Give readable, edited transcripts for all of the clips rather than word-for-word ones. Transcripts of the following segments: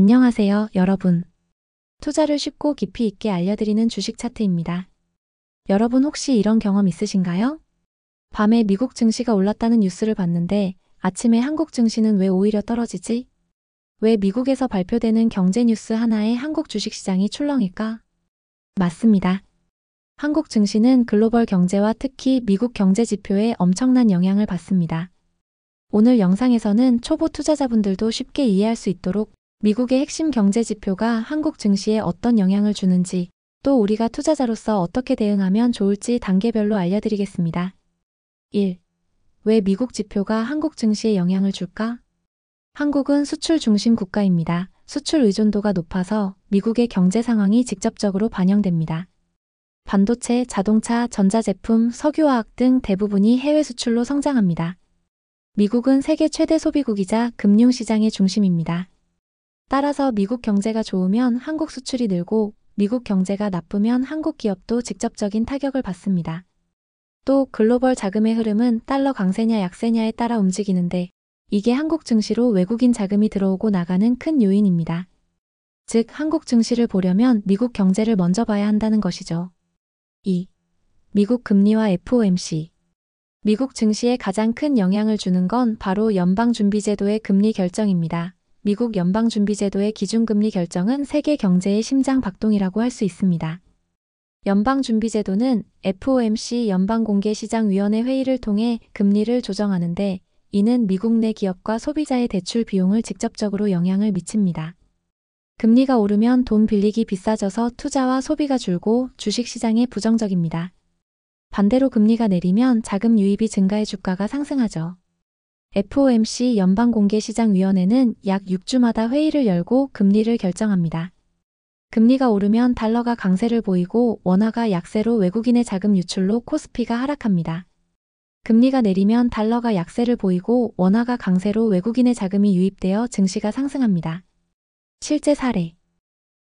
안녕하세요, 여러분. 투자를 쉽고 깊이 있게 알려드리는 주식 차트입니다. 여러분 혹시 이런 경험 있으신가요? 밤에 미국 증시가 올랐다는 뉴스를 봤는데 아침에 한국 증시는 왜 오히려 떨어지지? 왜 미국에서 발표되는 경제 뉴스 하나에 한국 주식시장이 출렁일까? 맞습니다. 한국 증시는 글로벌 경제와 특히 미국 경제 지표에 엄청난 영향을 받습니다. 오늘 영상에서는 초보 투자자분들도 쉽게 이해할 수 있도록 미국의 핵심 경제 지표가 한국 증시에 어떤 영향을 주는지, 또 우리가 투자자로서 어떻게 대응하면 좋을지 단계별로 알려드리겠습니다. 1. 왜 미국 지표가 한국 증시에 영향을 줄까? 한국은 수출 중심 국가입니다. 수출 의존도가 높아서 미국의 경제 상황이 직접적으로 반영됩니다. 반도체, 자동차, 전자제품, 석유화학 등 대부분이 해외 수출로 성장합니다. 미국은 세계 최대 소비국이자 금융시장의 중심입니다. 따라서 미국 경제가 좋으면 한국 수출이 늘고 미국 경제가 나쁘면 한국 기업도 직접적인 타격을 받습니다. 또 글로벌 자금의 흐름은 달러 강세냐 약세냐에 따라 움직이는데 이게 한국 증시로 외국인 자금이 들어오고 나가는 큰 요인입니다. 즉 한국 증시를 보려면 미국 경제를 먼저 봐야 한다는 것이죠. 2. 미국 금리와 FOMC. 미국 증시에 가장 큰 영향을 주는 건 바로 연방준비제도의 금리 결정입니다. 미국 연방준비제도의 기준금리 결정은 세계 경제의 심장박동이라고 할 수 있습니다. 연방준비제도는 FOMC 연방공개시장위원회 회의를 통해 금리를 조정하는데 이는 미국 내 기업과 소비자의 대출 비용을 직접적으로 영향을 미칩니다. 금리가 오르면 돈 빌리기 비싸져서 투자와 소비가 줄고 주식시장에 부정적입니다. 반대로 금리가 내리면 자금 유입이 증가해 주가가 상승하죠. FOMC 연방공개시장위원회는 약 6주마다 회의를 열고 금리를 결정합니다. 금리가 오르면 달러가 강세를 보이고 원화가 약세로 외국인의 자금 유출로 코스피가 하락합니다. 금리가 내리면 달러가 약세를 보이고 원화가 강세로 외국인의 자금이 유입되어 증시가 상승합니다. 실제 사례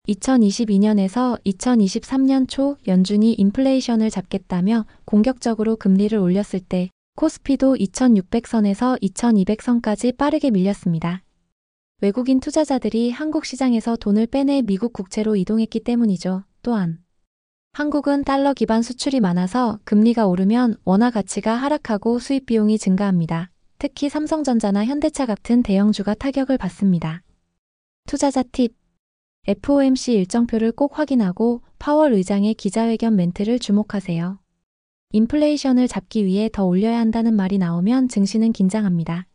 2022년에서 2023년 초 연준이 인플레이션을 잡겠다며 공격적으로 금리를 올렸을 때 코스피도 2600선에서 2200선까지 빠르게 밀렸습니다. 외국인 투자자들이 한국 시장에서 돈을 빼내 미국 국채로 이동했기 때문이죠. 또한 한국은 달러 기반 수출이 많아서 금리가 오르면 원화 가치가 하락하고 수입 비용이 증가합니다. 특히 삼성전자나 현대차 같은 대형주가 타격을 받습니다. 투자자 팁. FOMC 일정표를 꼭 확인하고 파월 의장의 기자회견 멘트를 주목하세요. 인플레이션을 잡기 위해 더 올려야 한다는 말이 나오면 증시는 긴장합니다.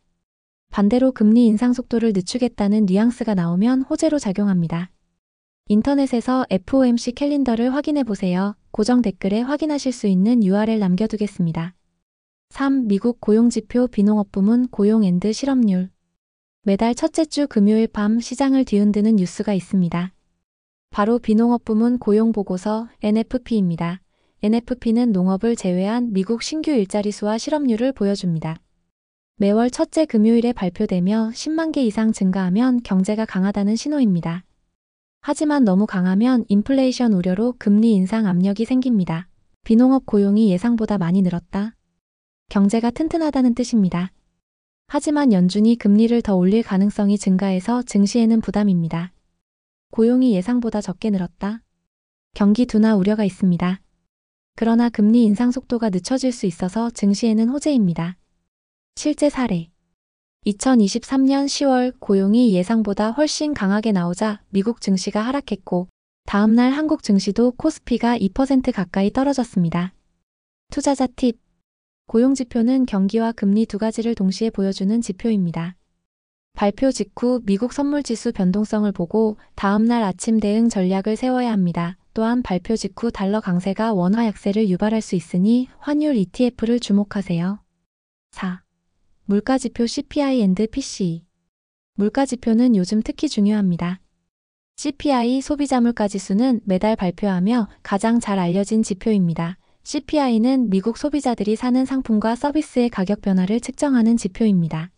반대로 금리 인상 속도를 늦추겠다는 뉘앙스가 나오면 호재로 작용합니다. 인터넷에서 FOMC 캘린더를 확인해 보세요. 고정 댓글에 확인하실 수 있는 URL 남겨두겠습니다. 3. 미국 고용지표 비농업 부문 고용 앤드 실업률. 매달 첫째 주 금요일 밤 시장을 뒤흔드는 뉴스가 있습니다. 바로 비농업 부문 고용 보고서 NFP입니다. NFP는 농업을 제외한 미국 신규 일자리 수와 실업률을 보여줍니다. 매월 첫째 금요일에 발표되며 10만 개 이상 증가하면 경제가 강하다는 신호입니다. 하지만 너무 강하면 인플레이션 우려로 금리 인상 압력이 생깁니다. 비농업 고용이 예상보다 많이 늘었다. 경제가 튼튼하다는 뜻입니다. 하지만 연준이 금리를 더 올릴 가능성이 증가해서 증시에는 부담입니다. 고용이 예상보다 적게 늘었다. 경기 둔화 우려가 있습니다. 그러나 금리 인상 속도가 늦춰질 수 있어서 증시에는 호재입니다. 실제 사례 2023년 10월 고용이 예상보다 훨씬 강하게 나오자 미국 증시가 하락했고 다음날 한국 증시도 코스피가 2% 가까이 떨어졌습니다. 투자자 팁. 고용지표는 경기와 금리 두 가지를 동시에 보여주는 지표입니다. 발표 직후 미국 선물지수 변동성을 보고 다음날 아침 대응 전략을 세워야 합니다. 또한 발표 직후 달러 강세가 원화 약세를 유발할 수 있으니 환율 ETF를 주목하세요. 4. 물가지표 CPI&PCE. 물가지표는 요즘 특히 중요합니다. CPI 소비자 물가지수는 매달 발표하며 가장 잘 알려진 지표입니다. CPI는 미국 소비자들이 사는 상품과 서비스의 가격 변화를 측정하는 지표입니다.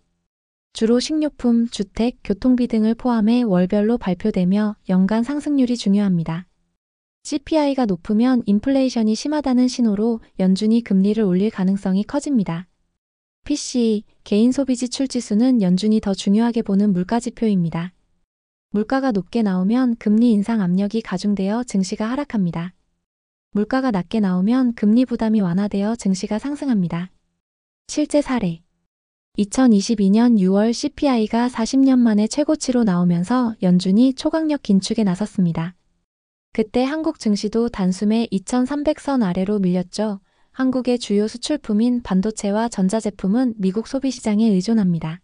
주로 식료품, 주택, 교통비 등을 포함해 월별로 발표되며 연간 상승률이 중요합니다. CPI가 높으면 인플레이션이 심하다는 신호로 연준이 금리를 올릴 가능성이 커집니다. PCE, 개인 소비 지출 지수는 연준이 더 중요하게 보는 물가지표입니다. 물가가 높게 나오면 금리 인상 압력이 가중되어 증시가 하락합니다. 물가가 낮게 나오면 금리 부담이 완화되어 증시가 상승합니다. 실제 사례 2022년 6월 CPI가 40년 만에 최고치로 나오면서 연준이 초강력 긴축에 나섰습니다. 그때 한국 증시도 단숨에 2300선 아래로 밀렸죠. 한국의 주요 수출품인 반도체와 전자제품은 미국 소비시장에 의존합니다.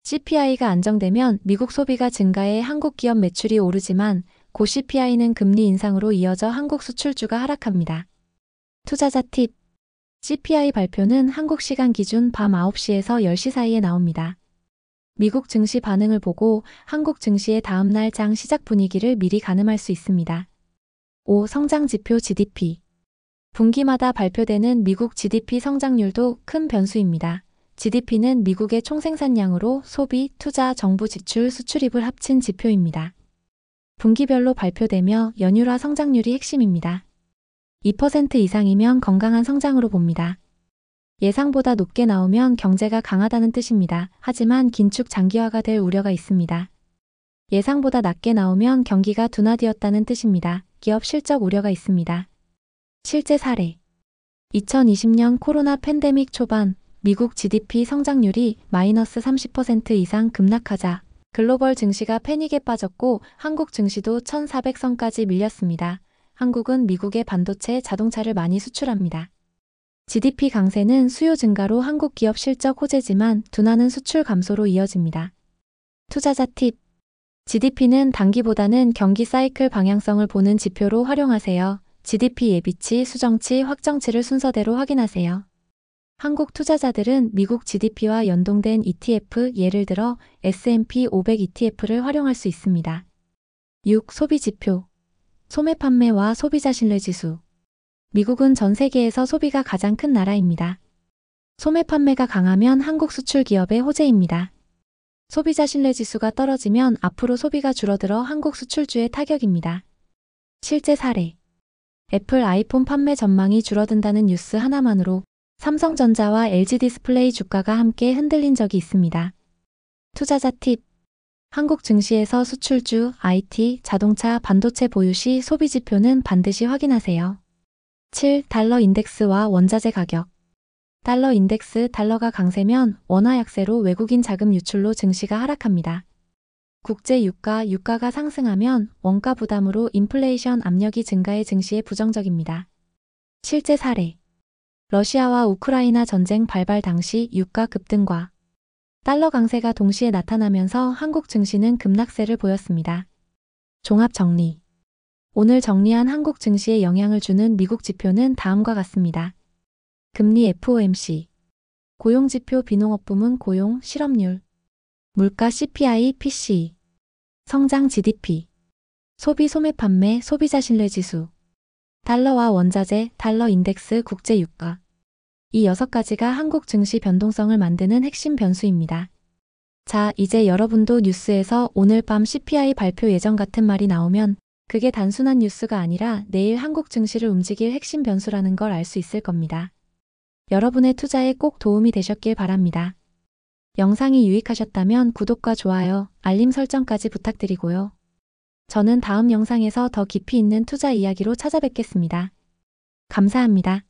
CPI가 안정되면 미국 소비가 증가해 한국 기업 매출이 오르지만 고 CPI는 금리 인상으로 이어져 한국 수출주가 하락합니다. 투자자 팁 CPI 발표는 한국 시간 기준 밤 9시에서 10시 사이에 나옵니다. 미국 증시 반응을 보고 한국 증시의 다음날 장 시작 분위기를 미리 가늠할 수 있습니다. 5. 성장지표 GDP 분기마다 발표되는 미국 GDP 성장률도 큰 변수입니다. GDP는 미국의 총생산량으로 소비, 투자, 정부 지출, 수출입을 합친 지표입니다. 분기별로 발표되며 연율화 성장률이 핵심입니다. 2% 이상이면 건강한 성장으로 봅니다. 예상보다 높게 나오면 경제가 강하다는 뜻입니다. 하지만 긴축 장기화가 될 우려가 있습니다. 예상보다 낮게 나오면 경기가 둔화되었다는 뜻입니다. 기업 실적 우려가 있습니다. 실제 사례 2020년 코로나 팬데믹 초반 미국 GDP 성장률이 마이너스 30% 이상 급락하자 글로벌 증시가 패닉에 빠졌고 한국 증시도 1400선까지 밀렸습니다. 한국은 미국의 반도체, 자동차를 많이 수출합니다. GDP 강세는 수요 증가로 한국 기업 실적 호재지만 둔화는 수출 감소로 이어집니다. 투자자 팁 GDP는 단기보다는 경기 사이클 방향성을 보는 지표로 활용하세요. GDP 예비치, 수정치, 확정치를 순서대로 확인하세요. 한국 투자자들은 미국 GDP와 연동된 ETF, 예를 들어 S&P 500 ETF를 활용할 수 있습니다. 6. 소비지표 소매 판매와 소비자 신뢰지수 미국은 전 세계에서 소비가 가장 큰 나라입니다. 소매 판매가 강하면 한국 수출 기업의 호재입니다. 소비자 신뢰지수가 떨어지면 앞으로 소비가 줄어들어 한국 수출주의 타격입니다. 실제 사례 애플 아이폰 판매 전망이 줄어든다는 뉴스 하나만으로 삼성전자와 LG디스플레이 주가가 함께 흔들린 적이 있습니다. 투자자 팁 한국 증시에서 수출주, IT, 자동차, 반도체 보유 시 소비지표는 반드시 확인하세요. 7. 달러 인덱스와 원자재 가격 달러 인덱스 달러가 강세면 원화 약세로 외국인 자금 유출로 증시가 하락합니다. 국제 유가가 상승하면 원가 부담으로 인플레이션 압력이 증가해 증시에 부정적입니다. 실제 사례 러시아와 우크라이나 전쟁 발발 당시 유가 급등과 달러 강세가 동시에 나타나면서 한국 증시는 급락세를 보였습니다. 종합 정리 오늘 정리한 한국 증시에 영향을 주는 미국 지표는 다음과 같습니다. 금리 FOMC 고용지표 비농업 부문 고용, 실업률 물가 CPI, PCE 성장 GDP 소비 소매 판매, 소비자 신뢰지수 달러와 원자재, 달러 인덱스, 국제 유가 이 6가지가 한국 증시 변동성을 만드는 핵심 변수입니다. 자, 이제 여러분도 뉴스에서 오늘 밤 CPI 발표 예정 같은 말이 나오면 그게 단순한 뉴스가 아니라 내일 한국 증시를 움직일 핵심 변수라는 걸 알 수 있을 겁니다. 여러분의 투자에 꼭 도움이 되셨길 바랍니다. 영상이 유익하셨다면 구독과 좋아요, 알림 설정까지 부탁드리고요. 저는 다음 영상에서 더 깊이 있는 투자 이야기로 찾아뵙겠습니다. 감사합니다.